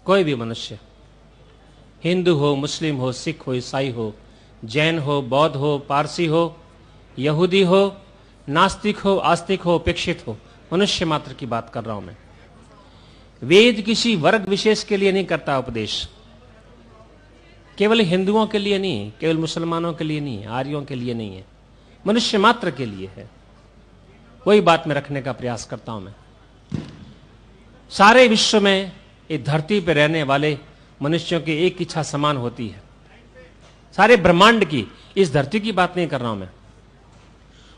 कोई भी मनुष्य, हिंदू हो, मुस्लिम हो, सिख हो, ईसाई हो, जैन हो, बौद्ध हो, पारसी हो, यहूदी हो, नास्तिक हो, आस्तिक हो, उपेक्षित हो, मनुष्य मात्र की बात कर रहा हूं मैं। वेद किसी वर्ग विशेष के लिए नहीं करता उपदेश, केवल हिंदुओं के लिए नहीं, केवल मुसलमानों के लिए नहीं, आर्यों के लिए नहीं है, मनुष्य मात्र के लिए है। वही बात में रखने का प्रयास करता हूं मैं। सारे विश्व में इस धरती पर रहने वाले मनुष्यों की एक इच्छा समान होती है। सारे ब्रह्मांड की, इस धरती की बात नहीं कर रहा हूं मैं,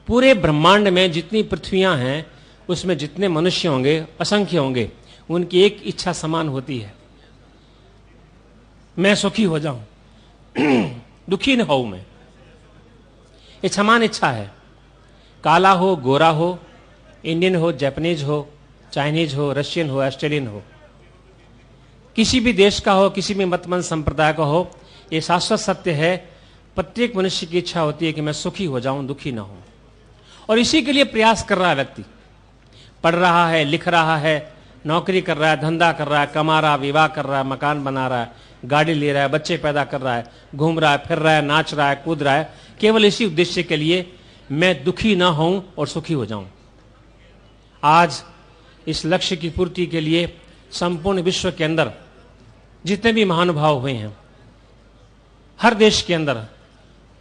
पूरे ब्रह्मांड में जितनी पृथ्वियां हैं उसमें जितने मनुष्य होंगे, असंख्य होंगे, उनकी एक इच्छा समान होती है, मैं सुखी हो जाऊं, दुखी न हो मैं। ये समान इच्छा है। काला हो, गोरा हो, इंडियन हो, जापानीज हो, चाइनीज हो, रशियन हो, ऑस्ट्रेलियन हो, किसी भी देश का हो, किसी भी मतमन संप्रदाय का हो, यह शाश्वत सत्य है, प्रत्येक मनुष्य की इच्छा होती है कि मैं सुखी हो जाऊं, दुखी ना हूं। और इसी के लिए प्रयास कर रहा है व्यक्ति, पढ़ रहा है, लिख रहा है, नौकरी कर रहा है, धंधा कर रहा है, कमा रहा है, विवाह कर रहा है, मकान बना रहा है, गाड़ी ले रहा है, बच्चे पैदा कर रहा है, घूम रहा है, फिर रहा है, नाच रहा है, कूद रहा है, केवल इसी उद्देश्य के लिए मैं दुखी ना हूं और सुखी हो जाऊं। आज इस लक्ष्य की पूर्ति के लिए संपूर्ण विश्व के अंदर जितने भी महानुभाव हुए हैं, हर देश के अंदर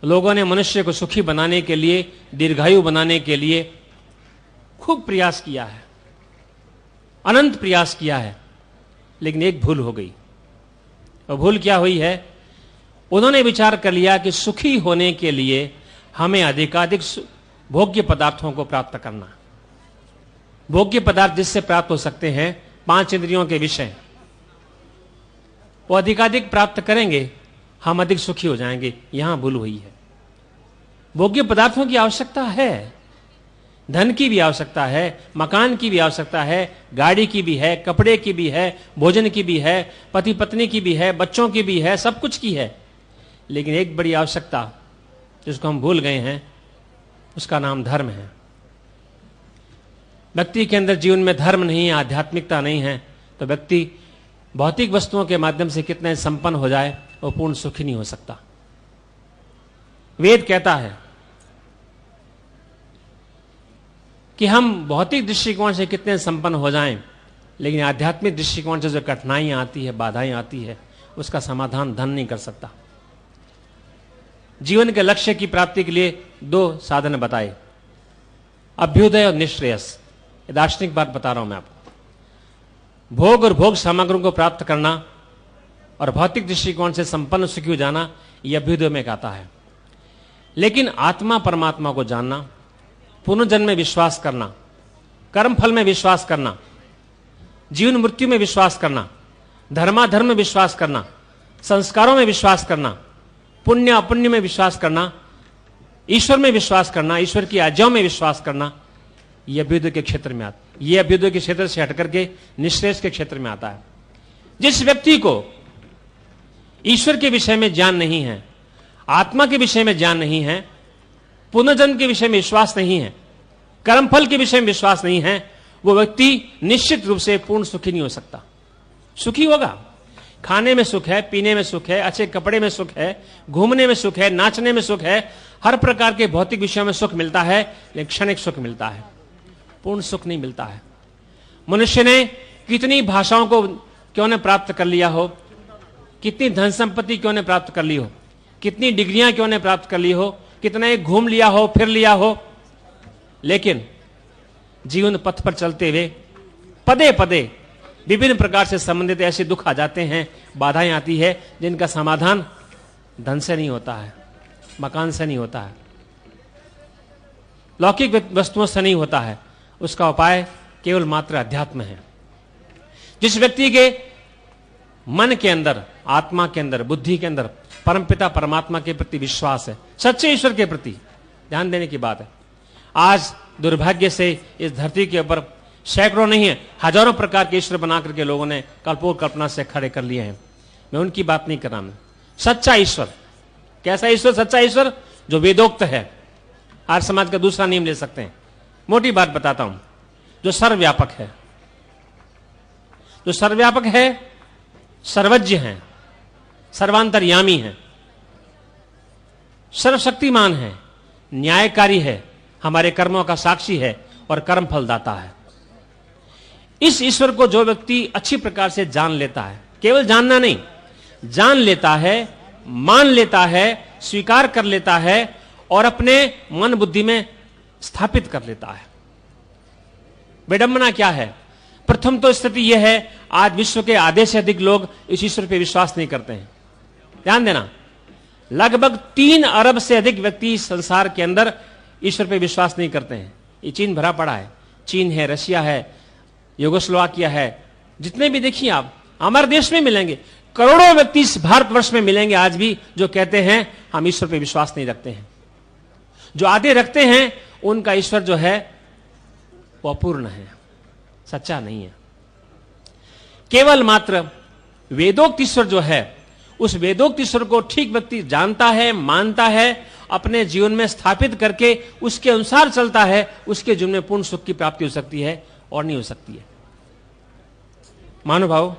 लोगों ने मनुष्य को सुखी बनाने के लिए, दीर्घायु बनाने के लिए खूब प्रयास किया है, अनंत प्रयास किया है। लेकिन एक भूल हो गई। और भूल क्या हुई है? उन्होंने विचार कर लिया कि सुखी होने के लिए हमें अधिकाधिक भोग्य पदार्थों को प्राप्त करना। भोग्य पदार्थ जिससे प्राप्त हो सकते हैं, 5 इंद्रियों के विषय, वो अधिकाधिक प्राप्त करेंगे, हम अधिक सुखी हो जाएंगे। यहां भूल हुई है। भोग्य पदार्थों की आवश्यकता है, धन की भी आवश्यकता है, मकान की भी आवश्यकता है, गाड़ी की भी है, कपड़े की भी है, भोजन की भी है, पति पत्नी की भी है, बच्चों की भी है, सब कुछ की है। लेकिन एक बड़ी आवश्यकता जिसको हम भूल गए हैं, उसका नाम धर्म है। व्यक्ति के अंदर जीवन में धर्म नहीं है, आध्यात्मिकता नहीं है, तो व्यक्ति भौतिक वस्तुओं के माध्यम से कितने संपन्न हो जाए, वो पूर्ण सुखी नहीं हो सकता। वेद कहता है कि हम भौतिक दृष्टिकोण से कितने संपन्न हो जाएं, लेकिन आध्यात्मिक दृष्टिकोण से जो कठिनाइयां आती है, बाधाएं आती है, उसका समाधान धन नहीं कर सकता। जीवन के लक्ष्य की प्राप्ति के लिए 2 साधन बताए, अभ्युदय और निःश्रेयस। ये दार्शनिक बात बता रहा हूं मैं आपको। भोग और भोग सामग्रियों को प्राप्त करना और भौतिक दृष्टिकोण से संपन्न सुखी हो जाना, यह अभ्युदय में कहता है। लेकिन आत्मा परमात्मा को जानना, पुनर्जन्म में विश्वास करना, कर्म फल में विश्वास करना, जीवन मृत्यु में विश्वास करना, धर्माधर्म में विश्वास करना, संस्कारों में विश्वास करना, पुण्य अपुण्य में विश्वास करना, ईश्वर में विश्वास करना, ईश्वर की आज्ञाओं में विश्वास करना, यह अभ्युदय के क्षेत्र में आता है। यह अभ्युदय के क्षेत्र से हटकर के निःश्रेयस के क्षेत्र में आता है। जिस व्यक्ति को ईश्वर के विषय में ज्ञान नहीं है, आत्मा के विषय में ज्ञान नहीं है, पुनर्जन्म के विषय में विश्वास नहीं है, कर्मफल के विषय में विश्वास नहीं है, वो व्यक्ति निश्चित रूप से पूर्ण सुखी नहीं हो सकता। सुखी होगा, खाने में सुख है, पीने में सुख है, अच्छे कपड़े में सुख है, घूमने में सुख है, नाचने में सुख है, हर प्रकार के भौतिक विषयों में सुख मिलता है, लेकिन क्षणिक सुख मिलता है, पूर्ण सुख नहीं मिलता है। मनुष्य ने कितनी भाषाओं को क्यों ने प्राप्त कर लिया हो, कितनी धन संपत्ति क्यों ने प्राप्त कर ली हो, कितनी डिग्रियां क्यों ने प्राप्त कर ली हो, कितना एक घूम लिया हो, फिर लिया हो, लेकिन जीवन पथ पर चलते हुए पदे पदे विभिन्न प्रकार से संबंधित ऐसे दुख आ जाते हैं, बाधाएं आती है, जिनका समाधान धन से नहीं होता है, मकान से नहीं होता है, लौकिक वस्तुओं से नहीं होता है। उसका उपाय केवल मात्र अध्यात्म है। जिस व्यक्ति के मन के अंदर, आत्मा के अंदर, बुद्धि के अंदर परमपिता परमात्मा के प्रति विश्वास है, सच्चे ईश्वर के प्रति, ध्यान देने की बात है। आज दुर्भाग्य से इस धरती के ऊपर सैकड़ों नहीं है, हजारों प्रकार के ईश्वर बना करके लोगों ने कल्पोर कल्पना से खड़े कर लिए हैं। मैं उनकी बात नहीं कर रहा। मैं सच्चा ईश्वर, कैसा ईश्वर? सच्चा ईश्वर जो वेदोक्त है। आर्य समाज का दूसरा नियम ले सकते हैं, मोटी बात बताता हूं, जो सर्वव्यापक है। जो सर्वव्यापक है, सर्वज्ञ हैं, सर्वांतर्यामी हैं, सर्वशक्तिमान है, न्यायकारी है, हमारे कर्मों का साक्षी है और कर्म फलदाता है। इस ईश्वर को जो व्यक्ति अच्छी प्रकार से जान लेता है, केवल जानना नहीं, जान लेता है, मान लेता है, स्वीकार कर लेता है और अपने मन बुद्धि में स्थापित कर लेता है। विडंबना क्या है? प्रथम तो स्थिति यह है, आज विश्व के आधे से अधिक लोग इस ईश्वर पर विश्वास नहीं करते हैं। ध्यान देना, लगभग 3 अरब से अधिक व्यक्ति संसार के अंदर ईश्वर पर विश्वास नहीं करते हैं। ये चीन भरा पड़ा है, चीन है, रशिया है, युगोस्लोवाकिया है, जितने भी देखिए आप हमारे देश में मिलेंगे, करोड़ों व्यक्ति इस भारतवर्ष में मिलेंगे आज भी जो कहते हैं हम ईश्वर पर विश्वास नहीं रखते हैं। जो आधे रखते हैं उनका ईश्वर जो है वो अपूर्ण है, सच्चा नहीं है। केवल मात्र वेदोक्त ईश्वर जो है, उस वेदोक्त ईश्वर को ठीक व्यक्ति जानता है, मानता है, अपने जीवन में स्थापित करके उसके अनुसार चलता है, उसके जीवन में पूर्ण सुख की प्राप्ति हो सकती है और नहीं हो सकती है। महानुभाव,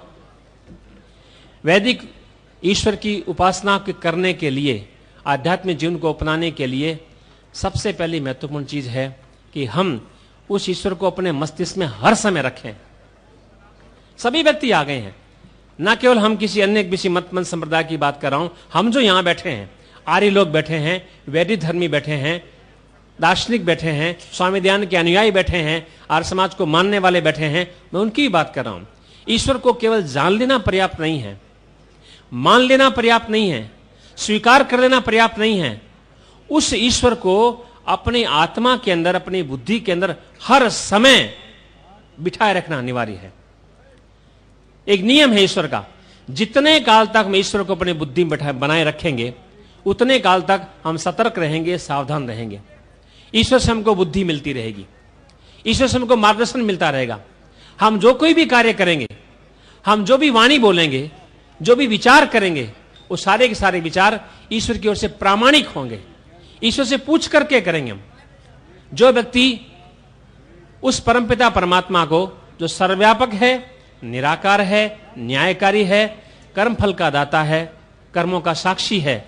वैदिक ईश्वर की उपासना करने के लिए, आध्यात्मिक जीवन को अपनाने के लिए सबसे पहली महत्वपूर्ण चीज है कि हम उस ईश्वर को अपने मस्तिष्क में हर समय रखें। सभी व्यक्ति आ गए हैं, ना केवल हम किसी अन्य किसी मत संप्रदाय की बात कर रहा हूं, हम जो यहां बैठे हैं, आर्य लोग बैठे हैं, वैदिक धर्मी बैठे हैं, दार्शनिक बैठे हैं, स्वामी दयानंद के अनुयायी बैठे हैं, आर्य समाज को मानने वाले बैठे हैं, मैं उनकी भी बात कर रहा हूं। ईश्वर को केवल जान लेना पर्याप्त नहीं है, मान लेना पर्याप्त नहीं है, स्वीकार कर लेना पर्याप्त नहीं है। उस ईश्वर को अपनी आत्मा के अंदर, अपनी बुद्धि के अंदर हर समय बिठाए रखना अनिवार्य है। एक नियम है ईश्वर का, जितने काल तक हम ईश्वर को अपनी बुद्धि में बनाए रखेंगे उतने काल तक हम सतर्क रहेंगे, सावधान रहेंगे। ईश्वर से हमको बुद्धि मिलती रहेगी, ईश्वर से हमको मार्गदर्शन मिलता रहेगा। हम जो कोई भी कार्य करेंगे, हम जो भी वाणी बोलेंगे, जो भी विचार करेंगे, वो सारे के सारे विचार ईश्वर की ओर से प्रामाणिक होंगे, ईश्वर से पूछ करके करेंगे हम। जो व्यक्ति उस परमपिता परमात्मा को, जो सर्वव्यापक है, निराकार है, न्यायकारी है, कर्म फल का दाता है, कर्मों का साक्षी है,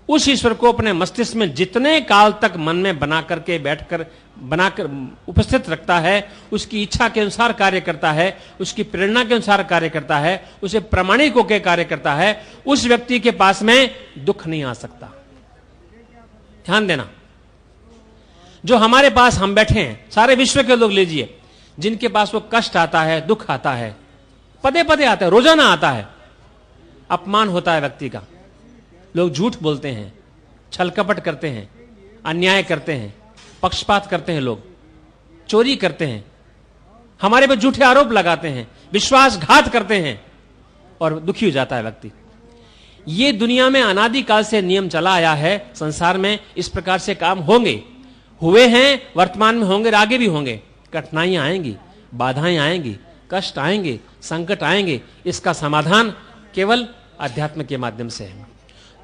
उस ईश्वर को अपने मस्तिष्क में जितने काल तक मन में बनाकर उपस्थित रखता है, उसकी इच्छा के अनुसार कार्य करता है, उसकी प्रेरणा के अनुसार कार्य करता है, उसे प्रामाणिक होकर कार्य करता है, उस व्यक्ति के पास में दुख नहीं आ सकता। ध्यान देना, जो हमारे पास हम बैठे हैं, सारे विश्व के लोग लीजिए, जिनके पास वो कष्ट आता है, दुख आता है, पदे पदे आता है, रोजाना आता है, अपमान होता है व्यक्ति का, लोग झूठ बोलते हैं, छल कपट करते हैं, अन्याय करते हैं, पक्षपात करते हैं, लोग चोरी करते हैं, हमारे पर झूठे आरोप लगाते हैं, विश्वासघात करते हैं और दुखी हो जाता है व्यक्ति। ये दुनिया में अनादिकाल से नियम चला आया है, संसार में इस प्रकार से काम होंगे, हुए हैं, वर्तमान में होंगे, आगे भी होंगे। कठिनाइयां आएंगी, बाधाएं आएंगी, कष्ट आएंगे, संकट आएंगे, इसका समाधान केवल अध्यात्म के माध्यम से है।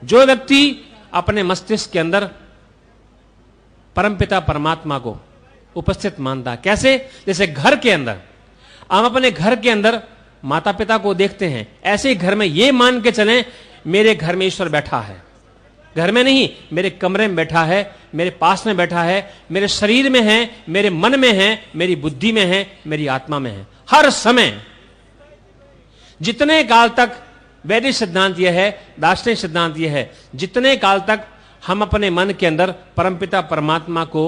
जो व्यक्ति अपने मस्तिष्क के अंदर परमपिता परमात्मा को उपस्थित मानता, कैसे? जैसे घर के अंदर हम अपने घर के अंदर माता पिता को देखते हैं, ऐसे ही घर में ये मान के चलें मेरे घर में ईश्वर बैठा है, घर में नहीं, मेरे कमरे में बैठा है, मेरे पास में बैठा है, मेरे शरीर में है, मेरे मन में है, मेरी बुद्धि में है, मेरी आत्मा में है, हर समय। जितने काल तक, वैदिक सिद्धांत यह है, दार्शनिक सिद्धांत यह है, जितने काल तक हम अपने मन के अंदर परमपिता परमात्मा को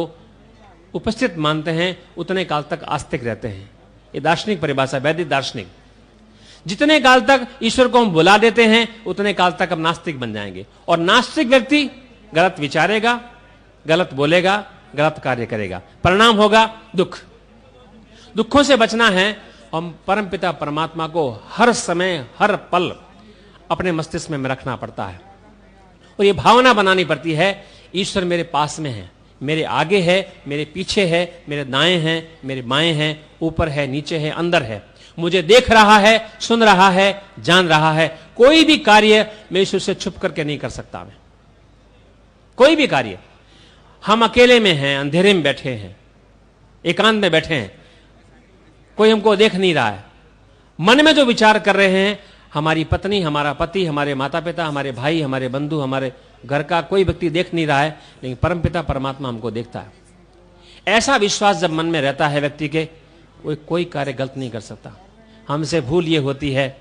उपस्थित मानते हैं, उतने काल तक आस्तिक रहते हैं। ये दार्शनिक परिभाषा, वैदिक दार्शनिक। जितने काल तक ईश्वर को हम बुला देते हैं, उतने काल तक हम नास्तिक बन जाएंगे। और नास्तिक व्यक्ति गलत विचारेगा, गलत बोलेगा, गलत कार्य करेगा, परिणाम होगा दुख। दुखों से बचना है, हम परमपिता परमात्मा को हर समय, हर पल अपने मस्तिष्क में रखना पड़ता है और ये भावना बनानी पड़ती है, ईश्वर मेरे पास में है, मेरे आगे है, मेरे पीछे है, मेरे दाएं हैं, मेरे बाएं हैं, ऊपर है, नीचे है, अंदर है, मुझे देख रहा है, सुन रहा है, जान रहा है। कोई भी कार्य मैं ईश्वर से छुप करके नहीं कर सकता। मैं कोई भी कार्य, हम अकेले में हैं, अंधेरे में बैठे हैं, एकांत में बैठे हैं, कोई हमको देख नहीं रहा है, मन में जो विचार कर रहे हैं हमारी पत्नी, हमारा पति, हमारे माता पिता, हमारे भाई, हमारे बंधु, हमारे घर का कोई व्यक्ति देख नहीं रहा है, लेकिन परमपिता परमात्मा हमको देखता है। ऐसा विश्वास जब मन में रहता है व्यक्ति के, वो कोई कार्य गलत नहीं कर सकता। हमसे भूल ये होती है,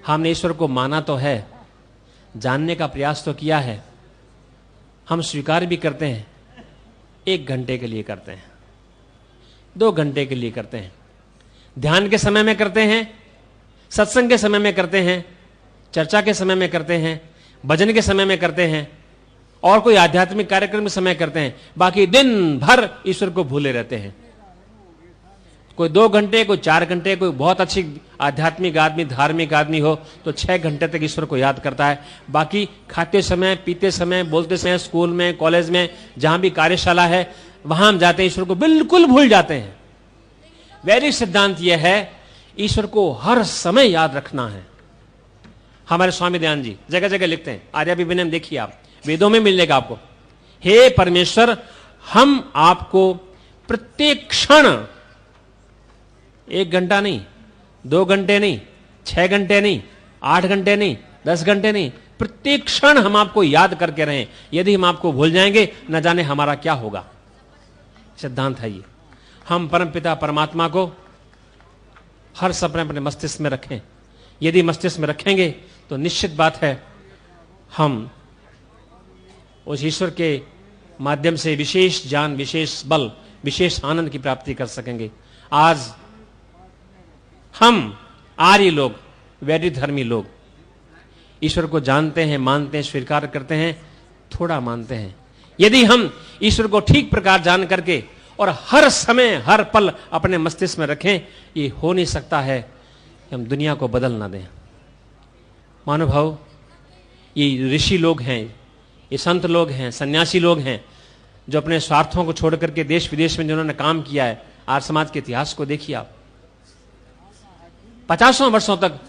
हमने ईश्वर को माना तो है, जानने का प्रयास तो किया है, हम स्वीकार भी करते हैं, 1 घंटे के लिए करते हैं, 2 घंटे के लिए करते हैं, ध्यान के समय में करते हैं, सत्संग के समय में करते हैं, चर्चा के समय में करते हैं, भजन के समय में करते हैं, और कोई आध्यात्मिक कार्यक्रम के समय करते हैं, बाकी दिन भर ईश्वर को भूले रहते हैं। कोई 2 घंटे, कोई 4 घंटे, कोई बहुत अच्छी आध्यात्मिक आदमी, धार्मिक आदमी हो तो 6 घंटे तक ईश्वर को याद करता है। बाकी खाते समय, पीते समय, बोलते समय, स्कूल में, कॉलेज में, जहां भी कार्यशाला है वहां हम जाते हैं, ईश्वर को बिल्कुल भूल जाते हैं। वैदिक सिद्धांत यह है, ईश्वर को हर समय याद रखना है। हमारे स्वामी दयानंद जी जगह जगह लिखते हैं, आर्याभिविनय देखिए आप, वेदों में मिलेगा आपको, हे परमेश्वर, हम आपको प्रत्येक क्षण, 1 घंटा नहीं, 2 घंटे नहीं, 6 घंटे नहीं, 8 घंटे नहीं, 10 घंटे नहीं, प्रत्येक क्षण हम आपको याद करके रहें। यदि हम आपको भूल जाएंगे, न जाने हमारा क्या होगा। सिद्धांत है ये। हम परमपिता परमात्मा को हर समय अपने मस्तिष्क में रखें। यदि मस्तिष्क में रखेंगे तो निश्चित बात है हम उस ईश्वर के माध्यम से विशेष ज्ञान, विशेष बल, विशेष आनंद की प्राप्ति कर सकेंगे। आज हम आर्य लोग, वैदिक धर्मी लोग ईश्वर को जानते हैं, मानते हैं, स्वीकार करते हैं, थोड़ा मानते हैं। यदि हम ईश्वर को ठीक प्रकार जान करके और हर समय, हर पल अपने मस्तिष्क में रखें, ये हो नहीं सकता है कि हम दुनिया को बदल ना दें। महानुभाव, ये ऋषि लोग हैं, ये संत लोग हैं, सन्यासी लोग हैं, जो अपने स्वार्थों को छोड़ करके देश विदेश में जिन्होंने काम किया है। आर्य समाज के इतिहास को देखिए आप, 50 वर्षों तक,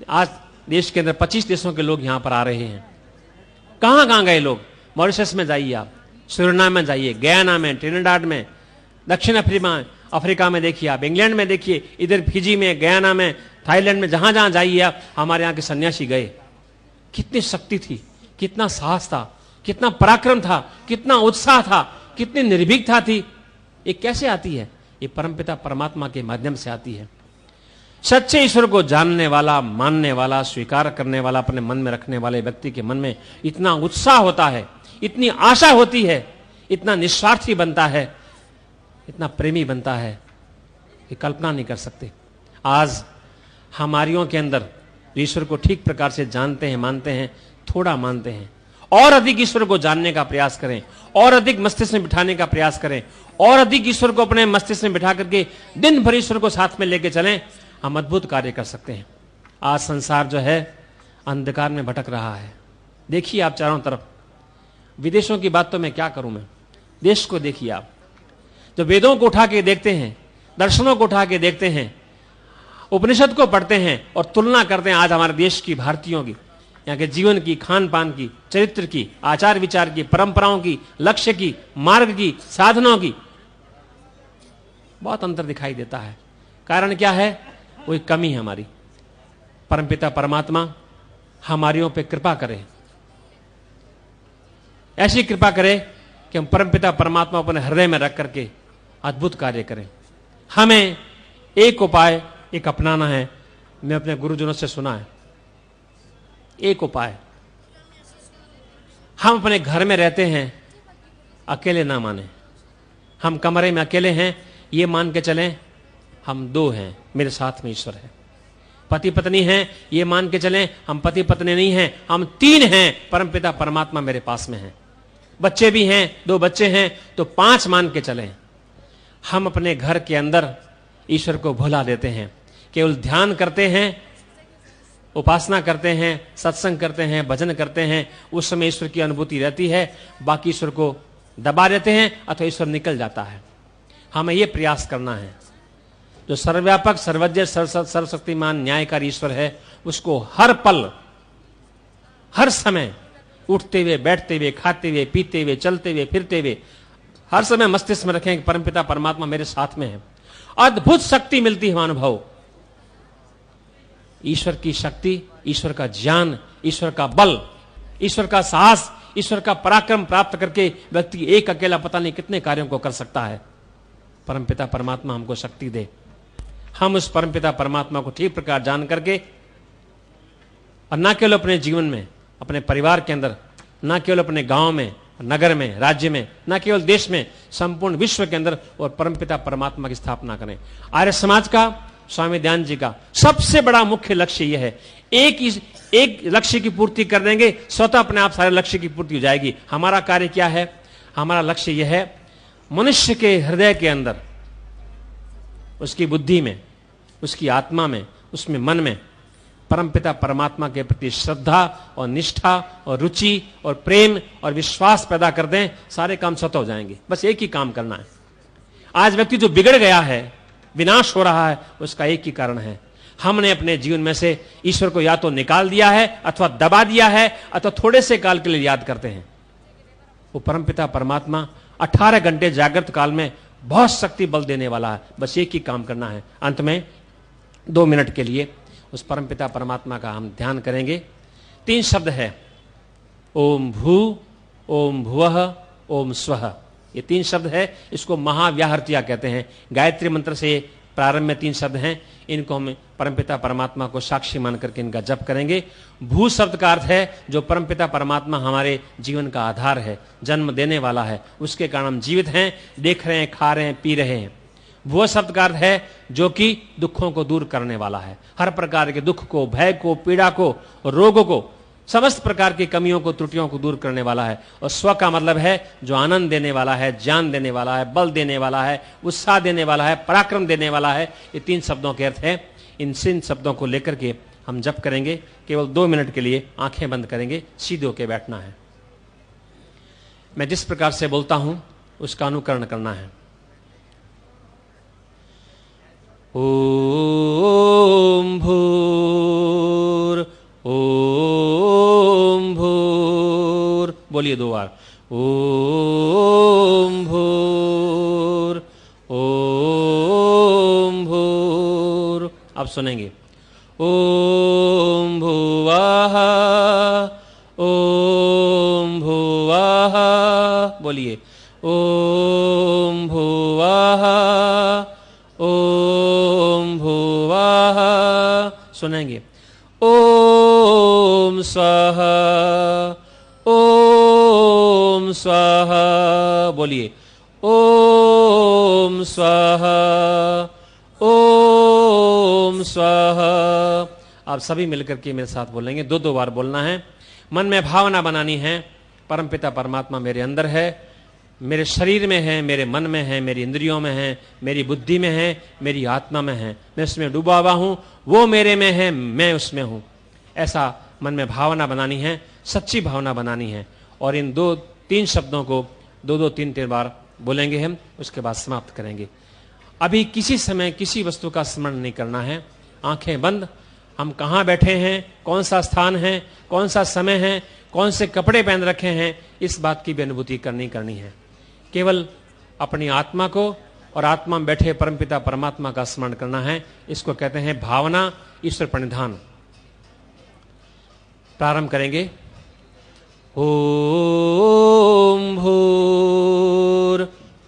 आज देश के अंदर 25 देशों के लोग यहां पर आ रहे हैं। कहां कहां गए लोग? मॉरिशस में जाइए आप, सूरीनाम में जाइए, गयाना में, ट्रिनिडाड में, दक्षिण अफ्रीका में देखिए आप, इंग्लैंड में देखिए, इधर फिजी में, गयाना में, थाईलैंड में, जहां जहां जाइए आप, हमारे यहां के सन्यासी गए। कितनी शक्ति थी, कितना साहस था, कितना पराक्रम था, कितना उत्साह था, कितनी निर्भीकता थी। ये कैसे आती है? ये परमपिता परमात्मा के माध्यम से आती है। सच्चे ईश्वर को जानने वाला, मानने वाला, स्वीकार करने वाला, अपने मन में रखने वाले व्यक्ति के मन में इतना उत्साह होता है, इतनी आशा होती है, इतना निस्वार्थी बनता है, इतना प्रेमी बनता है कि कल्पना नहीं कर सकते। आज हमारियों के अंदर ईश्वर को ठीक प्रकार से जानते हैं, मानते हैं, थोड़ा मानते हैं। और अधिक ईश्वर को जानने का प्रयास करें, और अधिक मस्तिष्क में बिठाने का प्रयास करें, और अधिक ईश्वर को अपने मस्तिष्क में बिठा करके दिन भर ईश्वर को साथ में लेके चलें, हम अद्भुत कार्य कर सकते हैं। आज संसार जो है अंधकार में भटक रहा है। देखिए आप चारों तरफ, विदेशों की बात तो मैं क्या करूं, मैं देश को देखिए आप, जो वेदों को उठा के देखते हैं, दर्शनों को उठा के देखते हैं, उपनिषद को पढ़ते हैं और तुलना करते हैं आज हमारे देश की, भारतीयों की, यहाँ के जीवन की, खान पान की, चरित्र की, आचार विचार की, परंपराओं की, लक्ष्य की, मार्ग की, साधनों की, बहुत अंतर दिखाई देता है। कारण क्या है? वही कमी है हमारी। परमपिता परमात्मा हमारियों पे कृपा करे, ऐसी कृपा करे कि हम परमपिता परमात्मा अपने हृदय में रख करके अद्भुत कार्य करें। हमें एक उपाय एक अपनाना है। मैं अपने गुरुजनों से सुना है, एक उपाय, हम अपने घर में रहते हैं, अकेले ना माने। हम कमरे में अकेले हैं, ये मान के चलें हम 2 हैं, मेरे साथ में ईश्वर है। पति पत्नी हैं, ये मान के चलें हम पति पत्नी नहीं हैं, हम 3 हैं, परमपिता परमात्मा मेरे पास में है। बच्चे भी हैं, 2 बच्चे हैं, तो 5 मान के चलें। हम अपने घर के अंदर ईश्वर को भुला देते हैं, केवल ध्यान करते हैं, उपासना करते हैं, सत्संग करते हैं, भजन करते हैं, उस समय ईश्वर की अनुभूति रहती है। बाकी ईश्वर को दबा देते हैं अथवा ईश्वर निकल जाता है। हमें यह प्रयास करना है, जो सर्वव्यापक, सर्वज्ञ, सर्वशक्तिमान, न्यायकारी ईश्वर है, उसको हर पल, हर समय, उठते हुए, बैठते हुए, खाते हुए, पीते हुए, चलते हुए, फिरते हुए, हर समय मस्तिष्क में रखें कि परमपिता परमात्मा मेरे साथ में है। अद्भुत शक्ति मिलती है अनुभव। ईश्वर की शक्ति, ईश्वर का ज्ञान, ईश्वर का बल, ईश्वर का साहस, ईश्वर का पराक्रम प्राप्त करके व्यक्ति एक अकेला पता नहीं कितने कार्यों को कर सकता है। परमपिता परमात्मा हमको शक्ति दे, हम उस परमपिता परमात्मा को ठीक प्रकार जान करके और न केवल अपने जीवन में, अपने परिवार के अंदर, न केवल अपने गांव में, नगर में, राज्य में, न केवल देश में, संपूर्ण विश्व के अंदर और परमपिता परमात्मा की स्थापना करें। आर्य समाज का, स्वामी दयानंद जी का सबसे बड़ा मुख्य लक्ष्य यह है, एक लक्ष्य की पूर्ति कर देंगे, स्वतः अपने आप सारे लक्ष्य की पूर्ति हो जाएगी। हमारा कार्य क्या है? हमारा लक्ष्य यह है, मनुष्य के हृदय के अंदर, उसकी बुद्धि में, उसकी आत्मा में, उसमें मन में परमपिता परमात्मा के प्रति श्रद्धा और निष्ठा और रुचि और प्रेम और विश्वास पैदा कर दें, सारे काम स्वतः हो जाएंगे। बस एक ही काम करना है। आज व्यक्ति जो बिगड़ गया है, विनाश हो रहा है, उसका एक ही कारण है, हमने अपने जीवन में से ईश्वर को या तो निकाल दिया है अथवा दबा दिया है अथवा थोड़े से काल के लिए याद करते हैं। वो परमपिता परमात्मा 18 घंटे जागृत काल में बहुत शक्ति बल देने वाला है। बस एक ही काम करना है। अंत में 2 मिनट के लिए उस परमपिता परमात्मा का हम ध्यान करेंगे। 3 शब्द है, ओम भू, ओम भुवः, ओम स्वः। ये 3 शब्द है, इसको महाव्याहृतिया कहते हैं। गायत्री मंत्र से प्रारंभ में 3 शब्द हैं, इनको हम परमपिता परमात्मा को साक्षी मान करके इनका जप करेंगे। भू शब्द का अर्थ है जो परमपिता परमात्मा हमारे जीवन का आधार है, जन्म देने वाला है, उसके कारण हम जीवित हैं, देख रहे हैं, खा रहे हैं, पी रहे हैं। वो शब्द का अर्थ है जो कि दुखों को दूर करने वाला है, हर प्रकार के दुख को, भय को, पीड़ा को, रोगों को, समस्त प्रकार की कमियों को, त्रुटियों को दूर करने वाला है। और स्व का मतलब है जो आनंद देने वाला है, ज्ञान देने वाला है, बल देने वाला है, उत्साह देने वाला है, पराक्रम देने वाला है। ये 3 शब्दों के अर्थ है। इन 3 शब्दों को लेकर के हम जप करेंगे। केवल 2 मिनट के लिए आंखें बंद करेंगे, सीधे होकर बैठना है। मैं जिस प्रकार से बोलता हूं उसका अनुकरण करना है। ओम भूर, ओम भूर, बोलिए 2 बार। ओम भूर, ओम भूर। अब सुनेंगे, ओम भुवः, ओम भुवः, बोलिए, ओम भुवः, ओम भुवः। सुनेंगे, ओम स्वः, ओम स्वः, बोलिए, ओम स्वः, ओम स्वः। आप सभी मिलकर के मेरे साथ बोलेंगे, 2-2 बार बोलना है। मन में भावना बनानी है, परमपिता परमात्मा मेरे अंदर है, मेरे शरीर में है, मेरे मन में है, मेरी इंद्रियों में है, मेरी बुद्धि में है, मेरी आत्मा में है, मैं उसमें डूबा हुआ हूं, वो मेरे में है, मैं उसमें हूं। ऐसा मन में भावना बनानी है, सच्ची भावना बनानी है। और इन 2-3 शब्दों को 2-2, 3-3 बार बोलेंगे हम, उसके बाद समाप्त करेंगे। अभी किसी समय किसी वस्तु का स्मरण नहीं करना है, आंखें बंद। हम कहाँ बैठे हैं, कौन सा स्थान है, कौन सा समय है, कौन से कपड़े पहन रखे हैं, इस बात की भी अनुभूति करनी है। केवल अपनी आत्मा को और आत्मा में बैठे परमपिता परमात्मा का स्मरण करना है। इसको कहते हैं भावना, ईश्वर प्रणिधान। प्रारंभ करेंगे। ओम भूर,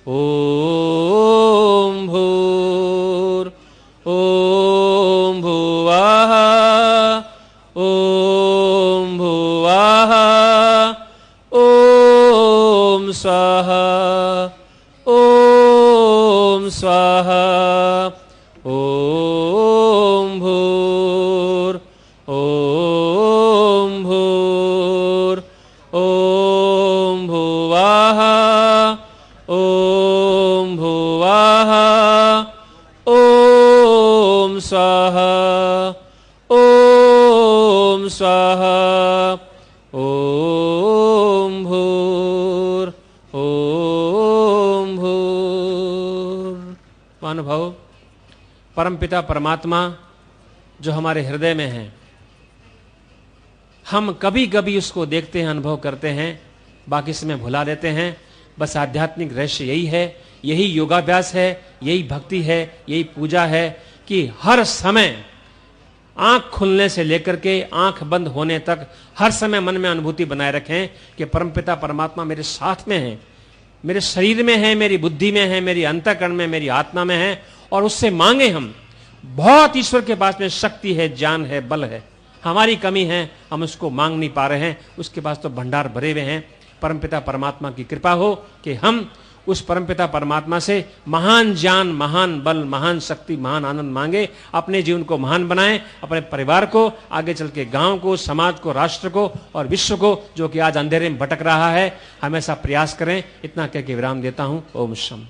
ओम भूर, ओम भुवः, ओम भुवः, ओम स्वः, ओम स्वः, ओम भूर, ओम भूर, ओम भुवः, ओम भुवः, ओम स्वः, ओम स्वः, ओम भूर, ओम भूर। अनुभव परमपिता परमात्मा जो हमारे हृदय में है, हम कभी कभी उसको देखते हैं, अनुभव करते हैं, बाकी समय भुला देते हैं। बस आध्यात्मिक रहस्य यही है, यही योगाभ्यास है, यही भक्ति है, यही पूजा है कि हर समय आंख खुलने से लेकर के आंख बंद होने तक हर समय मन में अनुभूति बनाए रखें कि परमपिता परमात्मा मेरे साथ में है, मेरे शरीर में है, मेरी बुद्धि में है, मेरी अंतःकरण में, मेरी आत्मा में है। और उससे मांगे हम। बहुत ईश्वर के पास में शक्ति है, ज्ञान है, बल है। हमारी कमी है, हम उसको मांग नहीं पा रहे हैं। उसके पास तो भंडार भरे हुए हैं। परमपिता परमात्मा की कृपा हो कि हम उस परमपिता परमात्मा से महान ज्ञान, महान बल, महान शक्ति, महान आनंद मांगे, अपने जीवन को महान बनाएं, अपने परिवार को, आगे चल के गांव को, समाज को, राष्ट्र को और विश्व को, जो कि आज अंधेरे में भटक रहा है, हमेशा प्रयास करें। इतना कह के विराम देता हूं। ओम शम।